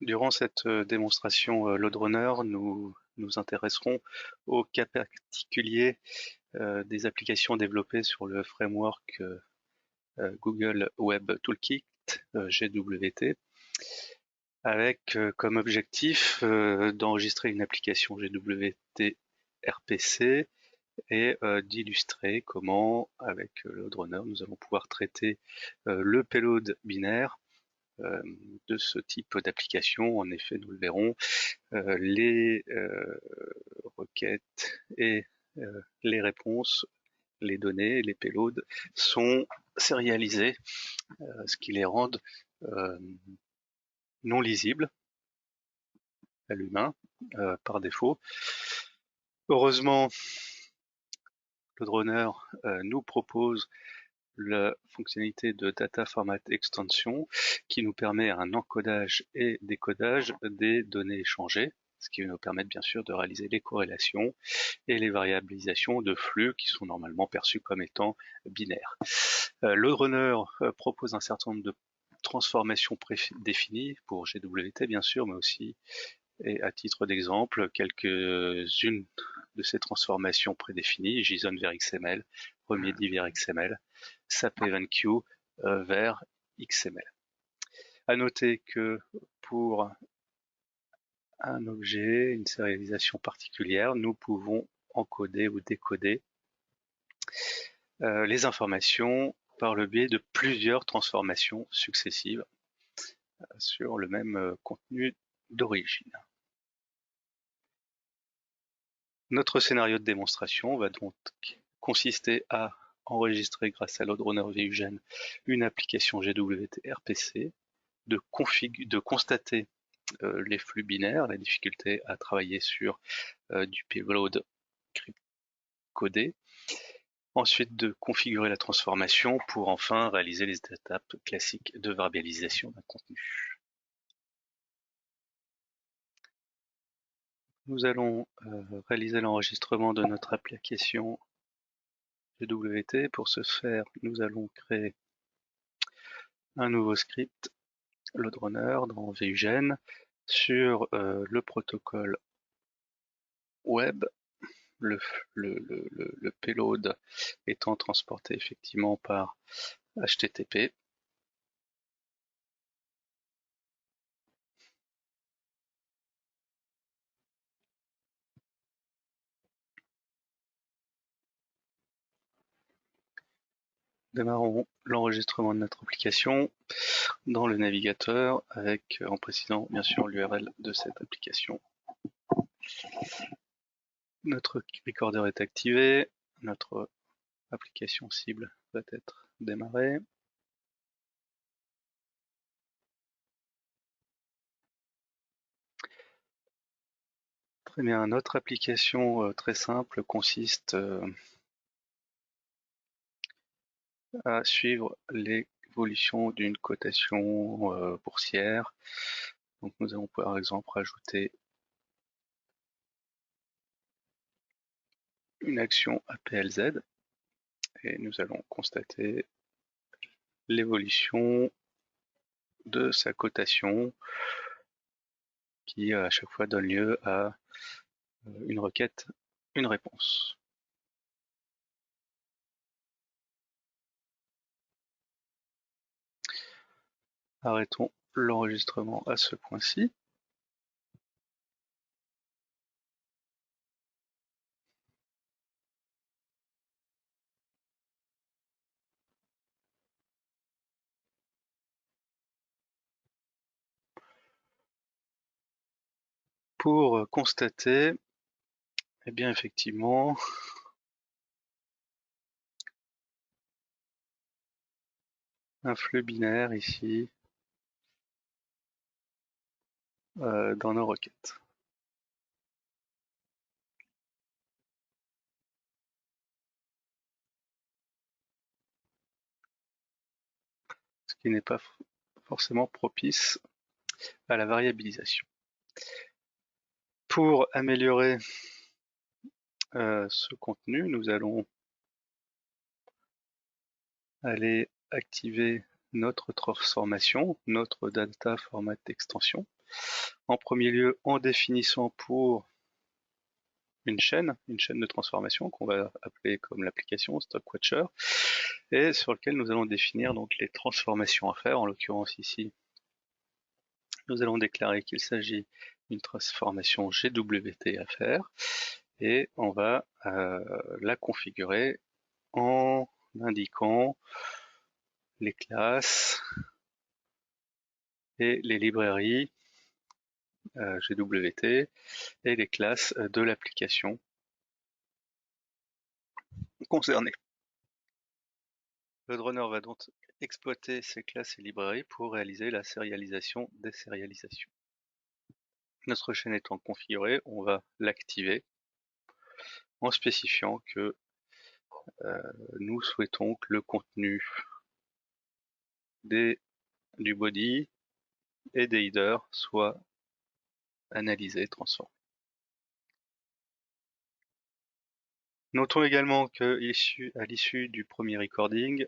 Durant cette démonstration LoadRunner, nous nous intéresserons aux cas particuliers des applications développées sur le framework Google Web Toolkit, GWT, avec comme objectif d'enregistrer une application GWT RPC et d'illustrer comment, avec LoadRunner, nous allons pouvoir traiter le payload binaire de ce type d'application. En effet, nous le verrons, les requêtes et les réponses, les données, les payloads sont sérialisés, ce qui les rend non lisibles à l'humain par défaut. Heureusement, LoadRunner nous propose la fonctionnalité de Data Format Extension qui nous permet un encodage et décodage des données échangées, ce qui va nous permettre bien sûr de réaliser les corrélations et les variabilisations de flux qui sont normalement perçus comme étant binaires. LoadRunner propose un certain nombre de transformations prédéfinies pour GWT bien sûr, mais aussi, et à titre d'exemple, quelques-unes de ces transformations prédéfinies, JSON vers XML, Remedy vers XML, SAP EventQ vers XML. À noter que pour un objet, une sérialisation particulière, nous pouvons encoder ou décoder les informations par le biais de plusieurs transformations successives sur le même contenu d'origine. Notre scénario de démonstration va donc consister à enregistrer grâce à LoadRunner VUGen une application GWT RPC, de constater les flux binaires, la difficulté à travailler sur du payload codé, ensuite de configurer la transformation pour enfin réaliser les étapes classiques de variabilisation d'un contenu. Nous allons réaliser l'enregistrement de notre application GWT. Pour ce faire, nous allons créer un nouveau script LoadRunner dans VUGen sur le protocole web, le payload étant transporté effectivement par HTTP. Démarrons l'enregistrement de notre application dans le navigateur avec, en précisant bien sûr l'URL de cette application. Notre recorder est activé, notre application cible va être démarrée. Très bien, notre application très simple consiste à suivre l'évolution d'une cotation boursière. Donc nous allons par exemple rajouter une action APLZ et nous allons constater l'évolution de sa cotation qui à chaque fois donne lieu à une requête, une réponse. Arrêtons l'enregistrement à ce point-ci. Pour constater, eh bien effectivement, un flux binaire ici dans nos requêtes. Ce qui n'est pas forcément propice à la variabilisation. Pour améliorer ce contenu, nous allons aller activer notre transformation, notre data format extension. En premier lieu, en définissant pour une chaîne de transformation qu'on va appeler comme l'application StockWatcher, et sur lequel nous allons définir donc les transformations à faire. En l'occurrence ici, nous allons déclarer qu'il s'agit d'une transformation GWT à faire, et on va la configurer en indiquant les classes et les librairies GWT et les classes de l'application concernée. LoadRunner va donc exploiter ces classes et librairies pour réaliser la sérialisation des sérialisations. Notre chaîne étant configurée, on va l'activer en spécifiant que nous souhaitons que le contenu du body et des headers soit analysé, transformé. Notons également qu'à l'issue du premier recording,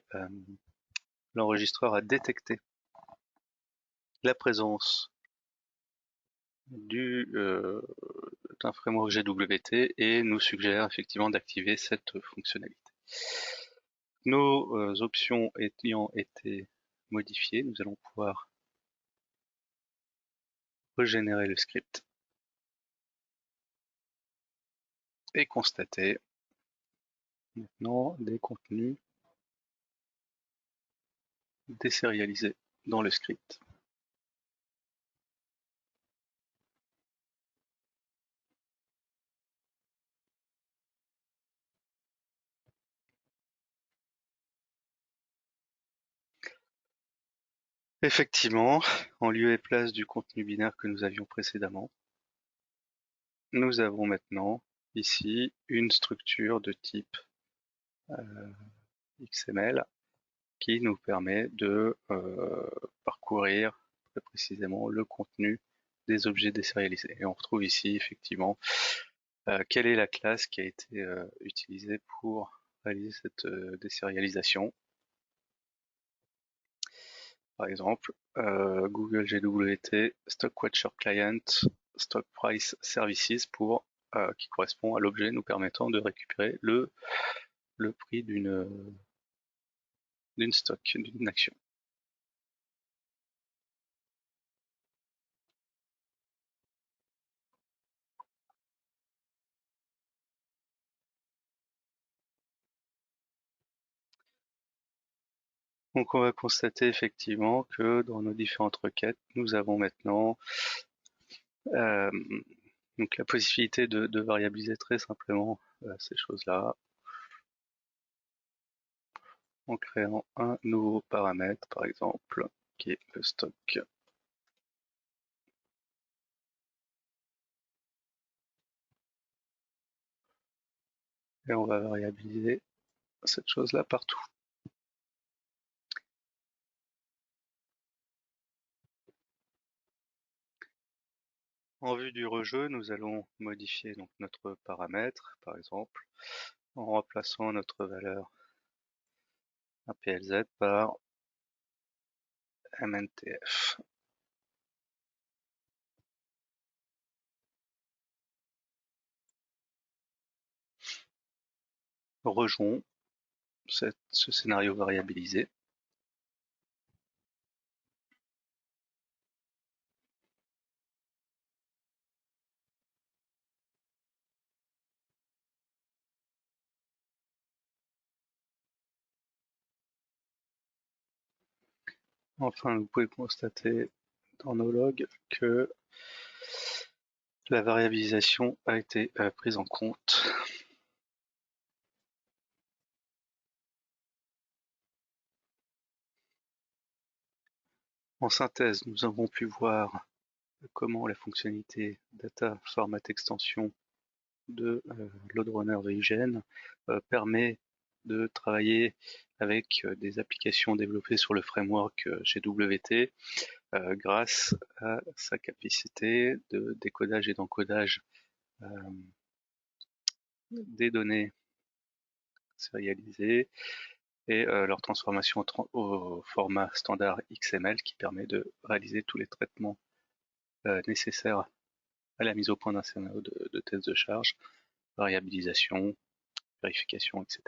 l'enregistreur a détecté la présence d'un framework GWT et nous suggère effectivement d'activer cette fonctionnalité. Nos options ayant été modifiées, nous allons pouvoir régénérer le script et constater maintenant des contenus désérialisés dans le script. Effectivement, en lieu et place du contenu binaire que nous avions précédemment, nous avons maintenant ici une structure de type XML qui nous permet de parcourir très précisément le contenu des objets désérialisés. Et on retrouve ici effectivement quelle est la classe qui a été utilisée pour réaliser cette désérialisation. Par exemple, Google GWT, StockWatcher Client, Stock Price Services qui correspond à l'objet nous permettant de récupérer le prix d'une action. Donc on va constater effectivement que dans nos différentes requêtes, nous avons maintenant donc la possibilité de variabiliser très simplement ces choses-là en créant un nouveau paramètre, par exemple, qui est le stock. Et on va variabiliser cette chose-là partout. En vue du rejeu, nous allons modifier donc notre paramètre, par exemple, en remplaçant notre valeur APLZ par MNTF. Rejouons ce scénario variabilisé. Enfin, vous pouvez constater dans nos logs que la variabilisation a été prise en compte. En synthèse, nous avons pu voir comment la fonctionnalité Data Format Extension de LoadRunner VIGN permet de travailler avec des applications développées sur le framework GWT grâce à sa capacité de décodage et d'encodage des données sérialisées et leur transformation au format standard XML qui permet de réaliser tous les traitements nécessaires à la mise au point d'un scénario de test de charge, variabilisation, vérification, etc.